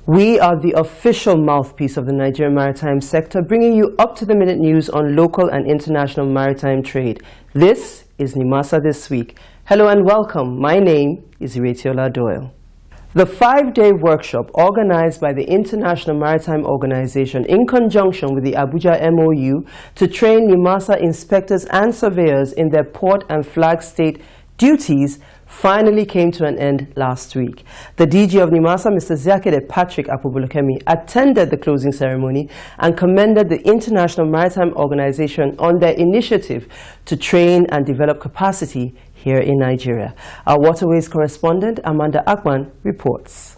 We are the official mouthpiece of the Nigerian maritime sector, bringing you up-to-the-minute news on local and international maritime trade. This is Nimasa This Week. Hello and welcome. My name is Iretiola Doyle. The 5-day workshop organized by the International Maritime Organization in conjunction with the Abuja MOU to train Nimasa inspectors and surveyors in their port and flag state duties finally came to an end last week. The DG of Nimasa, Mr. Ziakede Patrick Akpobulokemi, attended the closing ceremony and commended the International Maritime Organization on their initiative to train and develop capacity here in Nigeria. Our waterways correspondent, Amanda Akman, reports.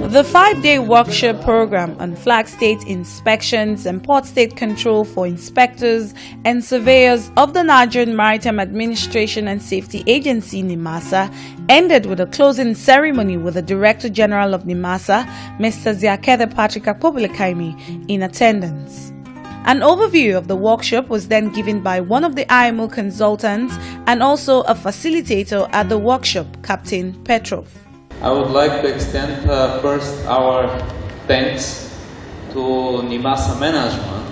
The 5-day workshop program on flag state inspections and port state control for inspectors and surveyors of the Nigerian Maritime Administration and Safety Agency, Nimasa, ended with a closing ceremony with the Director General of Nimasa, Mr. Ziakede Patrick Akpobulokemi, in attendance. An overview of the workshop was then given by one of the IMO consultants and also a facilitator at the workshop, Captain Petrov. I would like to extend first our thanks to Nimasa management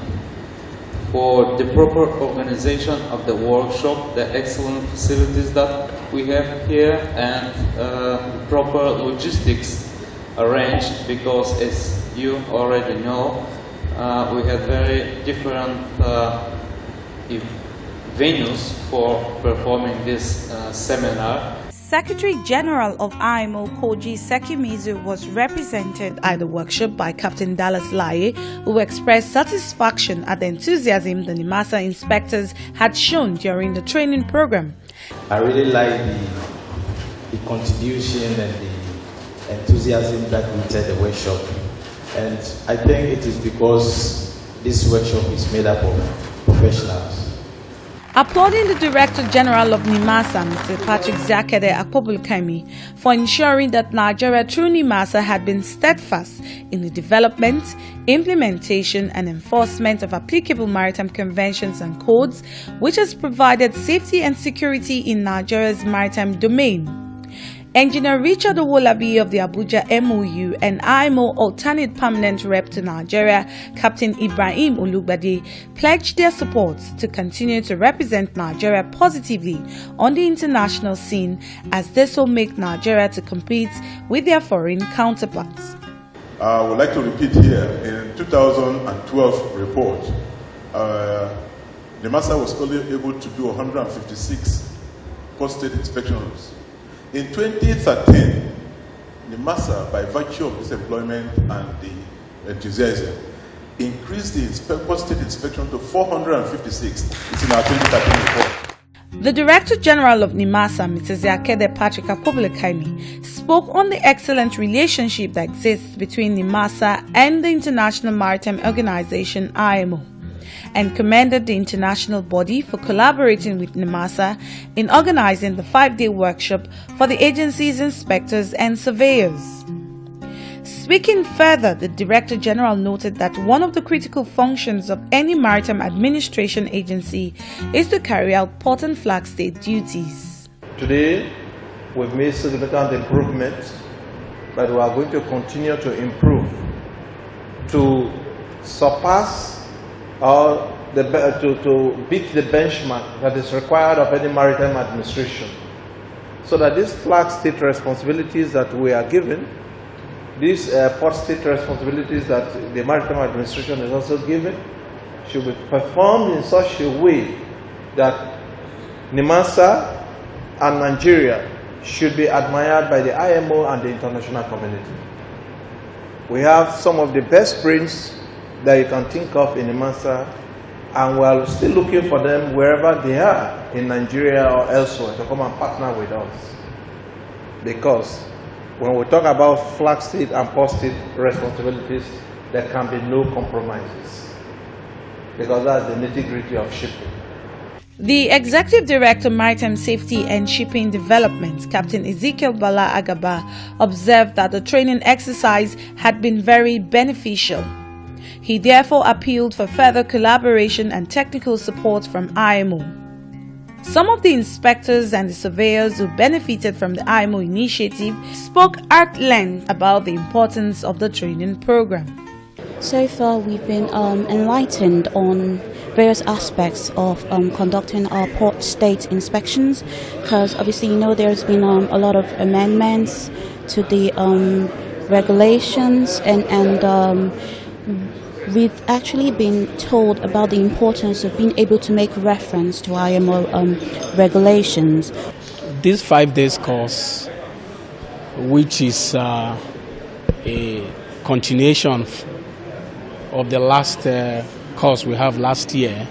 for the proper organization of the workshop, the excellent facilities that we have here, and proper logistics arranged, because as you already know, we had very different venues for performing this seminar. Secretary General of IMO Koji Sekimizu was represented at the workshop by Captain Dallas Laye, who expressed satisfaction at the enthusiasm the Nimasa inspectors had shown during the training program. I really like the contribution and the enthusiasm that greeted the workshop, and I think it is because this workshop is made up of professionals. Applauding the Director General of Nimasa, Mr. Patrick Ziakede Akpobulokemi, for ensuring that Nigeria through Nimasa had been steadfast in the development, implementation and enforcement of applicable maritime conventions and codes, which has provided safety and security in Nigeria's maritime domain. Engineer Richard Owolabi of the Abuja MOU and IMO alternate permanent rep to Nigeria, Captain Ibrahim Olugbade, pledged their support to continue to represent Nigeria positively on the international scene, as this will make Nigeria to compete with their foreign counterparts. I would like to repeat here, in 2012 report, Nimasa was only able to do 156 post-state inspections. In 2013, Nimasa, by virtue of this employment and the enthusiasm, increased the post-state inspection to 456. It's in our 2013 report. The Director General of Nimasa, Mr. Ziakede Patrick Akpobulokemi, spoke on the excellent relationship that exists between Nimasa and the International Maritime Organization, IMO, and commended the international body for collaborating with Nimasa in organizing the 5-day workshop for the agency's inspectors and surveyors. Speaking further, the Director General noted that one of the critical functions of any maritime administration agency is to carry out port and flag state duties. Today, we've made significant improvements, but we are going to continue to improve to surpass or to beat the benchmark that is required of any maritime administration, so that these flag state responsibilities that we are given, these port state responsibilities that the maritime administration is also given, should be performed in such a way that Nimasa and Nigeria should be admired by the IMO and the international community. We have some of the best brains that you can think of in Nimasa, and we are still looking for them wherever they are, in Nigeria or elsewhere, to come and partner with us. Because when we talk about flag state and port state responsibilities, there can be no compromises, because that's the nitty-gritty of shipping. The Executive Director, Maritime Safety and Shipping Development, Captain Ezekiel Bala Agaba, observed that the training exercise had been very beneficial. He therefore appealed for further collaboration and technical support from IMO. Some of the inspectors and the surveyors who benefited from the IMO initiative spoke at length about the importance of the training program. So far, we've been enlightened on various aspects of conducting our port state inspections, because obviously, there's been a lot of amendments to the regulations, and we've actually been told about the importance of being able to make reference to IMO regulations. This 5-day course, which is a continuation of the last course we have last year,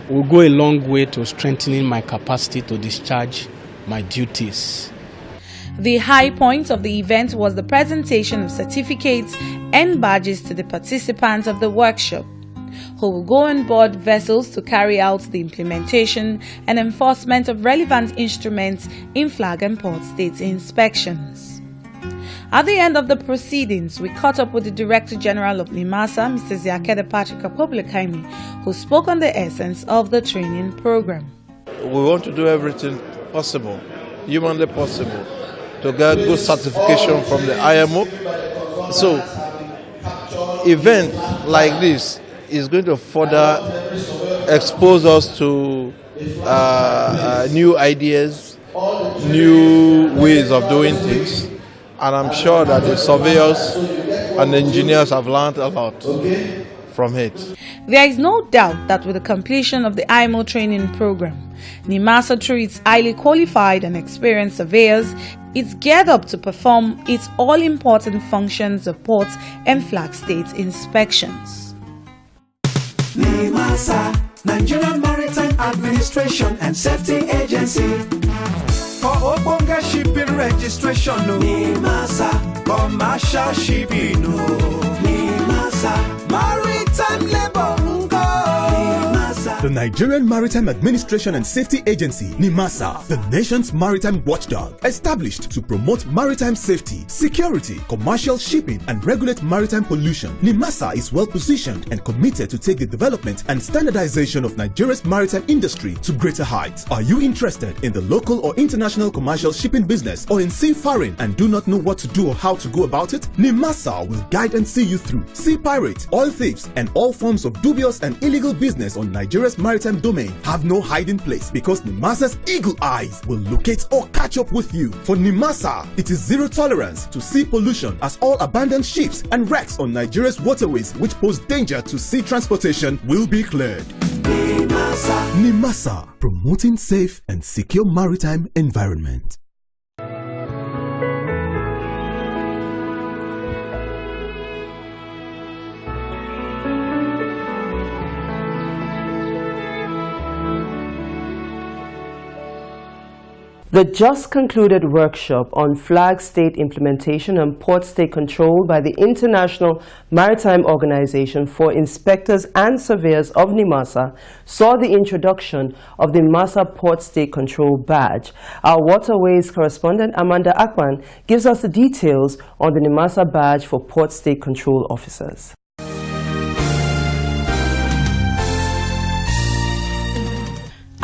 will go a long way to strengthening my capacity to discharge my duties. The high point of the event was the presentation of certificates and badges to the participants of the workshop, who will go on board vessels to carry out the implementation and enforcement of relevant instruments in flag and port state inspections. At the end of the proceedings, we caught up with the Director General of Nimasa, Mr. Ziakede Patrick Akpobulo-Kaimi, who spoke on the essence of the training program. We want to do everything possible, humanly possible, to get good certification from the IMO. So, event like this is going to further expose us to new ideas, new ways of doing things, and I'm sure that the surveyors and the engineers have learned a lot from it. There is no doubt that with the completion of the IMO training program, Nimasa, through its highly qualified and experienced surveyors, is geared up to perform its all-important functions of port and flag state inspections. Nimasa, Nigerian Maritime Administration and Safety Agency. For Oponga shipping registration, no. Nimasa, commercial shipping, no. Nimasa, maritime labor, The Nigerian Maritime Administration and Safety Agency, Nimasa, the nation's maritime watchdog, established to promote maritime safety, security, commercial shipping, and regulate maritime pollution. Nimasa is well positioned and committed to take the development and standardization of Nigeria's maritime industry to greater heights. Are you interested in the local or international commercial shipping business or in seafaring and do not know what to do or how to go about it? Nimasa will guide and see you through. Sea pirates, oil thieves, and all forms of dubious and illegal business on Nigeria's maritime domain have no hiding place, because Nimasa's eagle eyes will locate or catch up with you. For Nimasa, it is zero tolerance to sea pollution, as all abandoned ships and wrecks on Nigeria's waterways which pose danger to sea transportation will be cleared. Nimasa, promoting safe and secure maritime environment. The just concluded workshop on flag state implementation and port state control by the International Maritime Organization for Inspectors and Surveyors of Nimasa saw the introduction of the Nimasa Port State Control Badge. Our Waterways correspondent Amanda Akpan gives us the details on the Nimasa Badge for Port State Control Officers.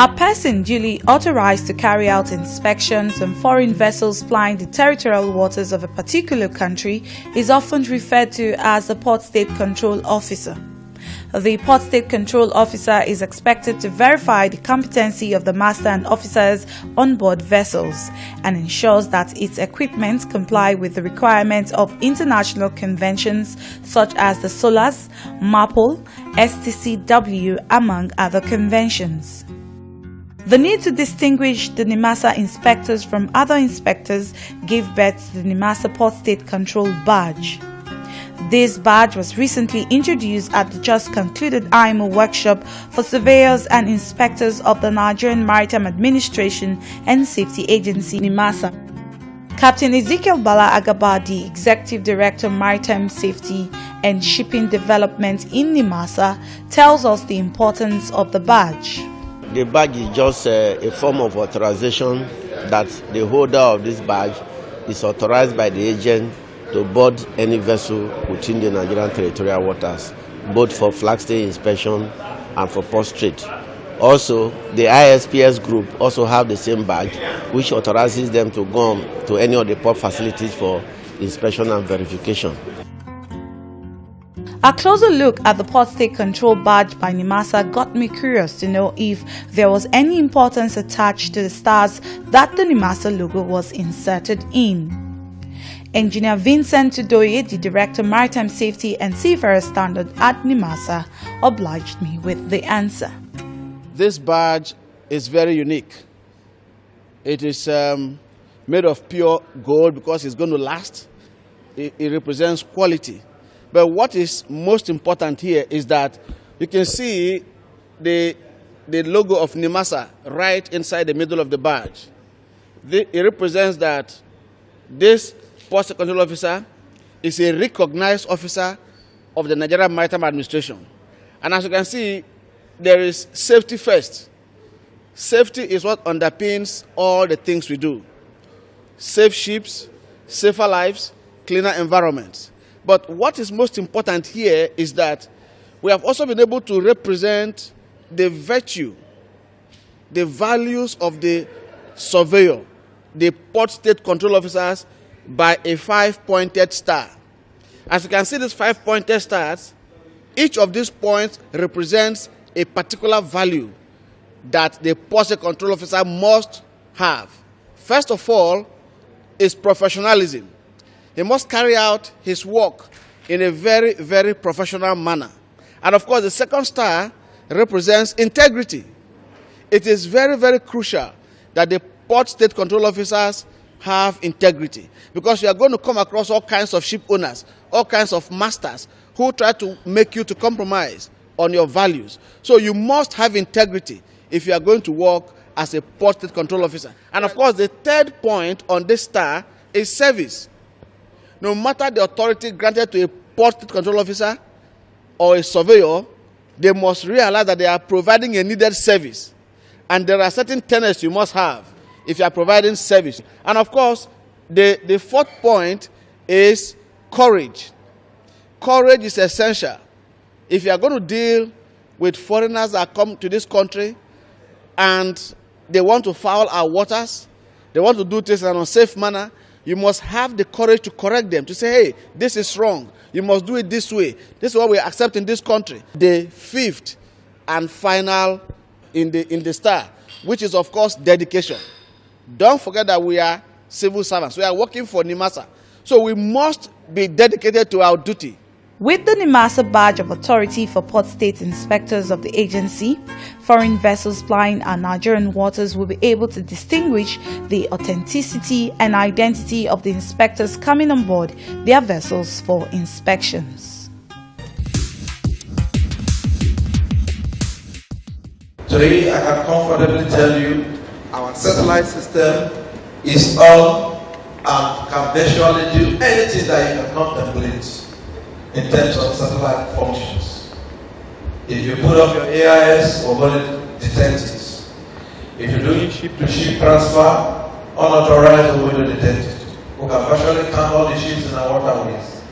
A person duly authorized to carry out inspections on foreign vessels plying the territorial waters of a particular country is often referred to as the Port State Control Officer. The Port State Control Officer is expected to verify the competency of the master and officers on board vessels and ensures that its equipment comply with the requirements of international conventions such as the SOLAS, MAPOL, STCW, among other conventions. The need to distinguish the Nimasa inspectors from other inspectors gave birth to the Nimasa Port State Control Badge. This badge was recently introduced at the just concluded IMO workshop for surveyors and inspectors of the Nigerian Maritime Administration and Safety Agency, Nimasa. Captain Ezekiel Bala Agaba, the Executive Director Maritime Safety and Shipping Development in Nimasa, tells us the importance of the badge. The badge is just a form of authorization that the holder of this badge is authorized by the agent to board any vessel within the Nigerian territorial waters, both for flag state inspection and for port state. Also, the ISPS group also have the same badge, which authorizes them to go to any of the port facilities for inspection and verification. A closer look at the Port State Control badge by Nimasa got me curious to know if there was any importance attached to the stars that the Nimasa logo was inserted in. Engineer Vincent Tudoye, the Director Maritime Safety and Seafarer Standard at Nimasa, obliged me with the answer. This badge is very unique. It is made of pure gold because it's going to last. It represents quality. But what is most important here is that you can see the logo of Nimasa right inside the middle of the badge. It represents that this Port State Control Officer is a recognized officer of the Nigerian Maritime Administration. And as you can see, there is safety first. Safety is what underpins all the things we do. Safe ships, safer lives, cleaner environments. But what is most important here is that we have also been able to represent the virtue, the values of the surveyor, the Port State Control Officers, by a 5-pointed star. As you can see, these 5-pointed stars, each of these points represents a particular value that the Port State Control Officer must have. First of all, is professionalism. He must carry out his work in a very, very professional manner. And of course, the second star represents integrity. It is very, very crucial that the Port State Control Officers have integrity, because you are going to come across all kinds of ship owners, all kinds of masters who try to make you to compromise on your values. So you must have integrity if you are going to work as a Port State Control Officer. And of course, the third point on this star is service. No matter the authority granted to a Port State Control Officer or a surveyor, they must realize that they are providing a needed service. And there are certain tenets you must have if you are providing service. And of course, the fourth point is courage. Courage is essential. If you are going to deal with foreigners that come to this country and they want to foul our waters, they want to do things in an unsafe manner, you must have the courage to correct them, to say, hey, this is wrong. You must do it this way. This is what we accept in this country. The fifth and final in the star, which is, of course, dedication. Don't forget that we are civil servants. We are working for Nimasa. So we must be dedicated to our duty. With the Nimasa badge of authority for Port State inspectors of the agency, foreign vessels plying our Nigerian waters will be able to distinguish the authenticity and identity of the inspectors coming on board their vessels for inspections. Today, I can comfortably tell you our satellite system is on and can virtually do anything that you can contemplate in terms of satellite functions. If you put up your AIS, we're going to detect it. If you're doing ship-to-ship transfer, unauthorized, we're going to detect it. We can virtually count all the ships in our waterways.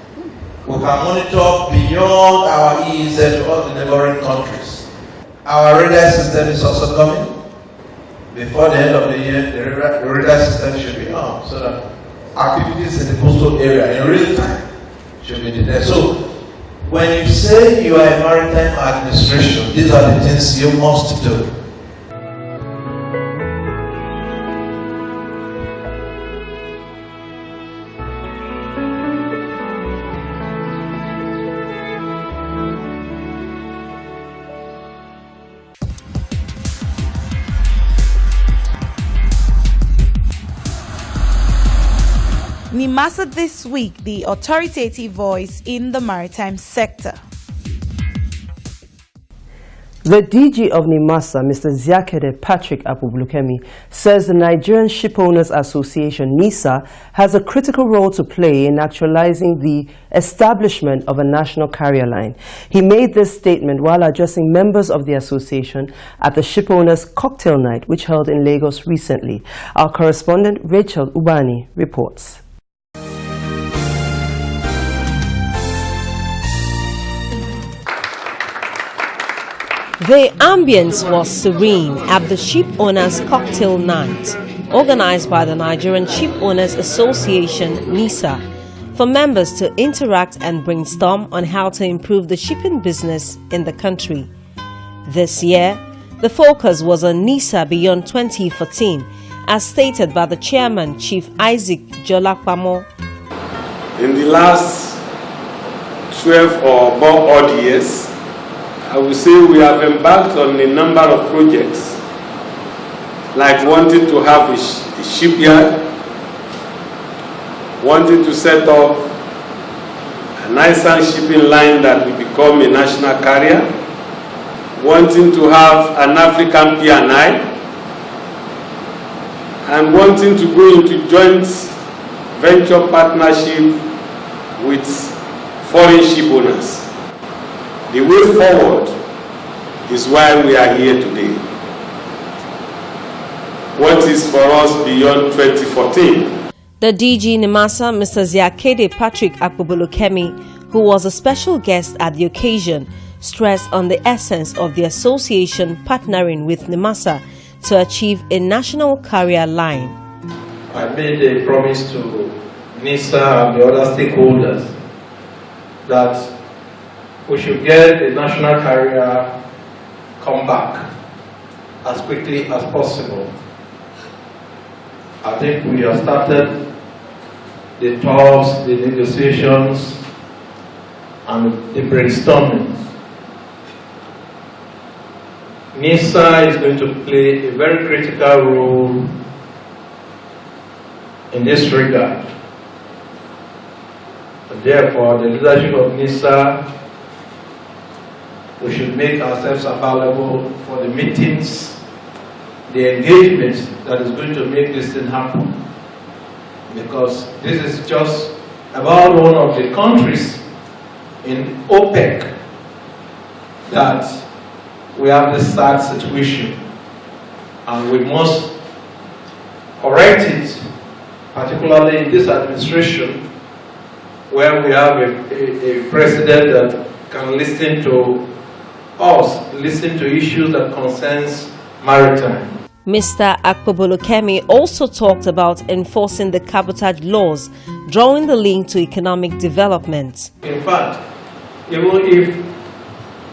We can monitor beyond our EEZ to all the neighboring countries. Our radar system is also coming. Before the end of the year, the radar system should be on, so that activities in the coastal area in real time should be there. So, when you say you are a maritime administration, these are the things you must do. Nimasa this week, the authoritative voice in the maritime sector. The DG of Nimasa, Mr. Ziakede Patrick Apubulukemi, says the Nigerian Shipowners Association, NISA, has a critical role to play in actualizing the establishment of a national carrier line. He made this statement while addressing members of the association at the Shipowners Cocktail Night, which held in Lagos recently. Our correspondent, Rachel Ubani, reports. The ambience was serene at the Ship Owners Cocktail Night, organized by the Nigerian Ship Owners Association, NISA, for members to interact and brainstorm on how to improve the shipping business in the country. This year, the focus was on NISA beyond 2014, as stated by the chairman, Chief Isaac Jolakpamo. In the last 12 or more odd years, I would say we have embarked on a number of projects, like wanting to have a shipyard, wanting to set up a nicer shipping line that will become a national carrier, wanting to have an African P&I, and wanting to go into joint venture partnership with foreign ship owners. The way forward is why we are here today. What is for us beyond 2014? The DG Nimasa, Mr. Ziakede Patrick Akpobolokemi, who was a special guest at the occasion, stressed on the essence of the association partnering with Nimasa to achieve a national carrier line. I made a promise to NISA and the other stakeholders that we should get the national carrier come back as quickly as possible. I think we have started the talks, the negotiations, and the brainstorming. NISA is going to play a very critical role in this regard. And therefore, the leadership of NISA, we should make ourselves available for the meetings, the engagements that is going to make this thing happen. Because this is just about one of the countries in OPEC that we have this sad situation, and we must correct it, particularly in this administration, where we have a president that can listen to us, listen to issues that concerns maritime. Mr. Akpobolokemi also talked about enforcing the cabotage laws, drawing the link to economic development. In fact, even if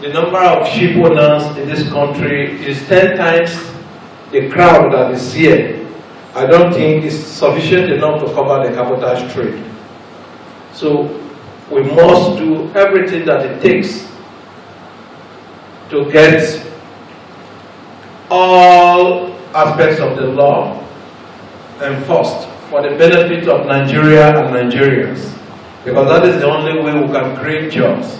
the number of ship owners in this country is 10 times the crowd that is here, I don't think it's sufficient enough to cover the cabotage trade. So we must do everything that it takes to get all aspects of the law enforced for the benefit of Nigeria and Nigerians, because that is the only way we can create jobs.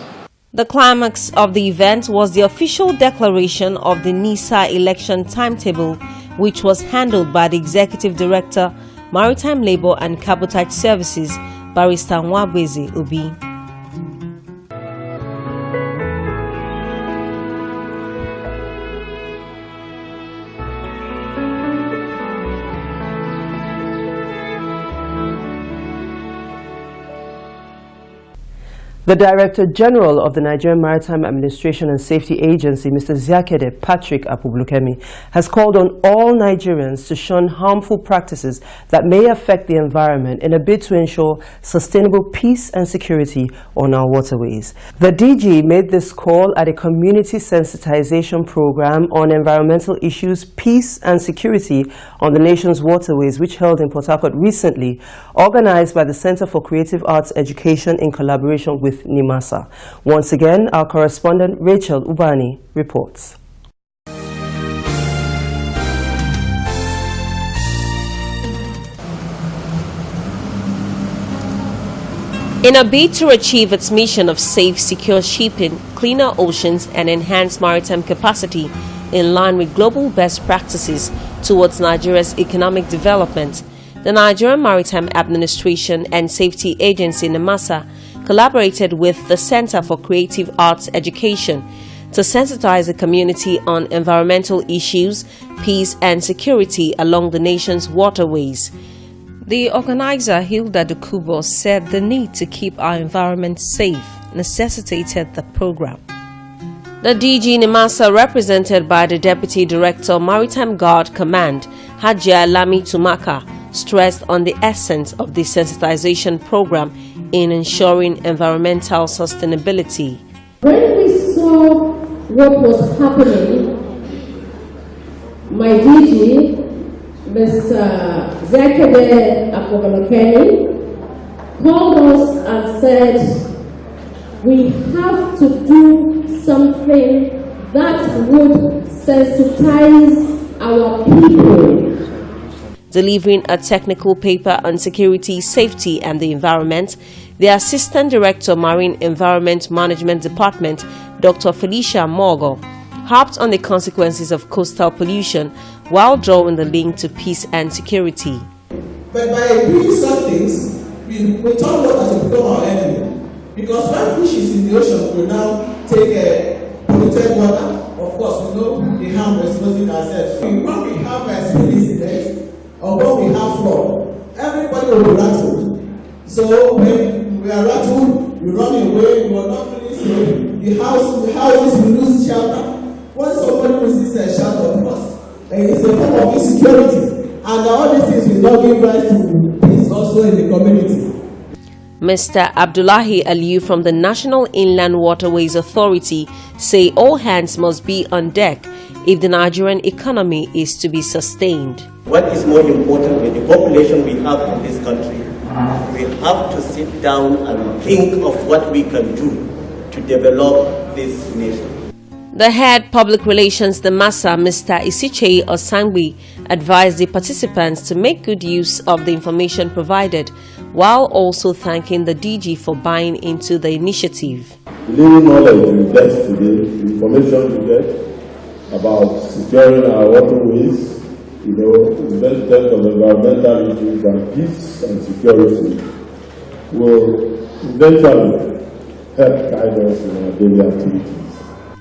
The climax of the event was the official declaration of the NISA election timetable, which was handled by the Executive Director, Maritime Labour and Cabotage Services, Barrister Nwabweze Obi. The Director General of the Nigerian Maritime Administration and Safety Agency, Mr. Ziakede Patrick Akpobolokemi, has called on all Nigerians to shun harmful practices that may affect the environment in a bid to ensure sustainable peace and security on our waterways. The DG made this call at a community sensitization program on environmental issues, peace and security on the nation's waterways, which held in Port Harcourt recently, organized by the Center for Creative Arts Education in collaboration with Nimasa. Once again, our correspondent Rachel Ubani reports. In a bid to achieve its mission of safe, secure shipping, cleaner oceans and enhanced maritime capacity in line with global best practices towards Nigeria's economic development, the Nigerian Maritime Administration and Safety Agency Nimasa collaborated with the Center for Creative Arts Education to sensitize the community on environmental issues, peace and security along the nation's waterways. The organizer, Hilda Dukubo, said the need to keep our environment safe necessitated the program. The DG Nimasa, represented by the Deputy Director Maritime Guard Command, Hajia Lami Tumaka, stressed on the essence of the sensitization program in ensuring environmental sustainability. When we saw what was happening, my DG, Mr. Zakade Akobalokeni, called us and said, we have to do something that would sensitize our people. Delivering a technical paper on security, safety and the environment, the Assistant Director Marine Environment Management Department, Dr. Felicia Morgo, harped on the consequences of coastal pollution while drawing the link to peace and security. But by doing some things, we turn water to become our enemy. Because when fishes in the ocean will now take polluted water, of course we know the harm we're exposing ourselves. When we have a spill incident or when we have flood, everybody will be rattled. So when we are rattled, we run away, we are not really safe. The houses will lose shelter. When somebody loses a shelter, of course, it's a form of insecurity. And all these things will not give rise to peace also in the community. Mr. Abdullahi Aliyu from the National Inland Waterways Authority say all hands must be on deck if the Nigerian economy is to be sustained. What is more important with the population we have in this country, we have to sit down and think of what we can do to develop this nation. The head public relations Nimasa, Mr. Isichei Osangbi, advised the participants to make good use of the information provided, while also thanking the DG for buying into the initiative. The little knowledge we get today, the information we get about securing our waterways, in terms of environmental issues and peace and security, will eventually help guide us in our daily activities.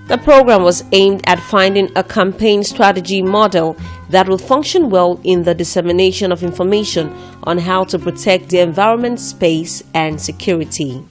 The program was aimed at finding a campaign strategy model that will function well in the dissemination of information on how to protect the environment, space, and security.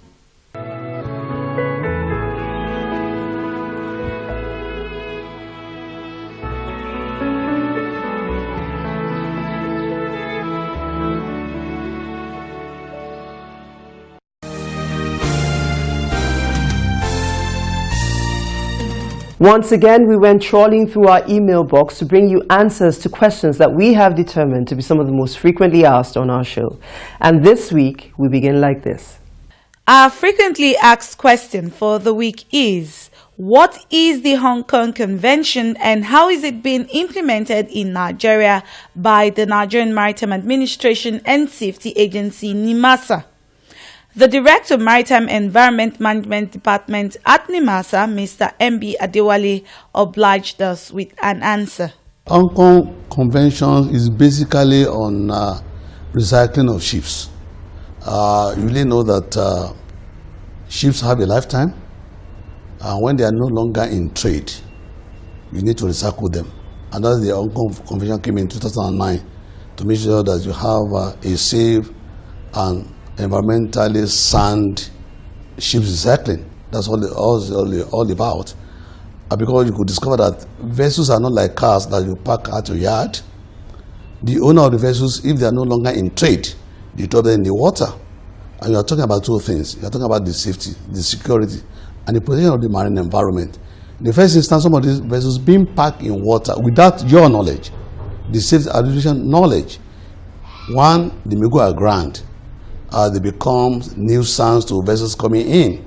Once again, we went trawling through our email box to bring you answers to questions that we have determined to be some of the most frequently asked on our show. And this week, we begin like this. Our frequently asked question for the week is, what is the Hong Kong Convention and how is it being implemented in Nigeria by the Nigerian Maritime Administration and Safety Agency, Nimasa? The Director of Maritime Environment Management Department at Nimasa, Mr. M.B. Adewale, obliged us with an answer. Hong Kong Convention is basically on recycling of ships. You really know that ships have a lifetime, and when they are no longer in trade, you need to recycle them. And that's the Hong Kong Convention came in 2009 to make sure that you have a safe and environmentally sound ships recycling. That's all about. Because you could discover that vessels are not like cars that you park at your yard. The owner of the vessels, if they are no longer in trade, you throw them in the water. And you are talking about two things. You are talking about the safety, the security, and the protection of the marine environment. In the first instance, some of these vessels being parked in water without your knowledge, the safety administration knowledge. One, they may go aground. They become nuisance to vessels coming in,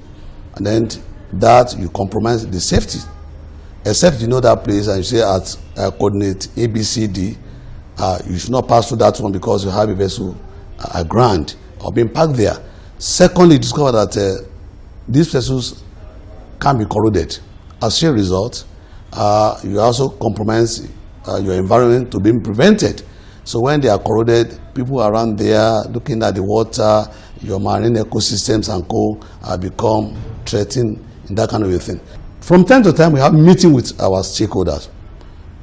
and then that you compromise the safety. Except you know that place and you say at coordinate ABCD, you should not pass through that one because you have a vessel aground or being parked there. Secondly, you discover that these vessels can be corroded. As a result, you also compromise your environment to being prevented. So when they are corroded, people around there looking at the water, your marine ecosystems and co become threatened in that kind of a thing. From time to time, we have meeting with our stakeholders,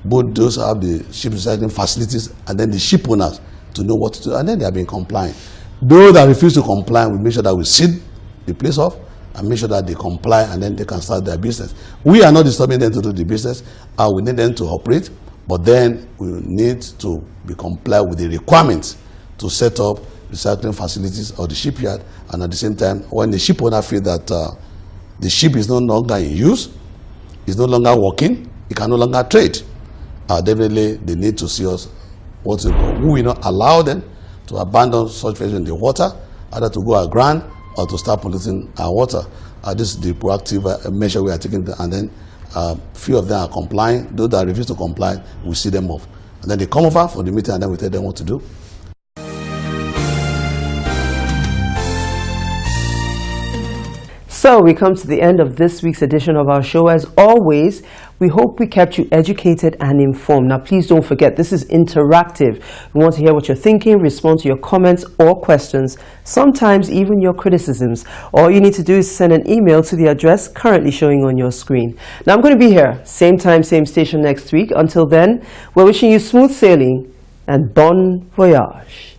both those who have the ship recycling facilities and then the ship owners to know what to do, and then they are being compliant. Those that refuse to comply, we make sure that we seal the place off and make sure that they comply, and then they can start their business. We are not disturbing them to do the business. We need them to operate, but then we need to be compliant with the requirements to set up recycling facilities or the shipyard, and at the same time, when the ship owner feels that the ship is no longer in use, is no longer working, it can no longer trade, definitely they need to see us what to do. We will not allow them to abandon such vessels in the water, either to go aground or to start polluting our water. This is the proactive measure we are taking, and then few of them are complying. Those that refuse to comply, we see them off. And then they come over for the meeting, and then we tell them what to do. So we come to the end of this week's edition of our show. As always, we hope we kept you educated and informed. Now, please don't forget, this is interactive. We want to hear what you're thinking, respond to your comments or questions, sometimes even your criticisms. All you need to do is send an email to the address currently showing on your screen. Now, I'm going to be here, same time, same station next week. Until then, we're wishing you smooth sailing and bon voyage.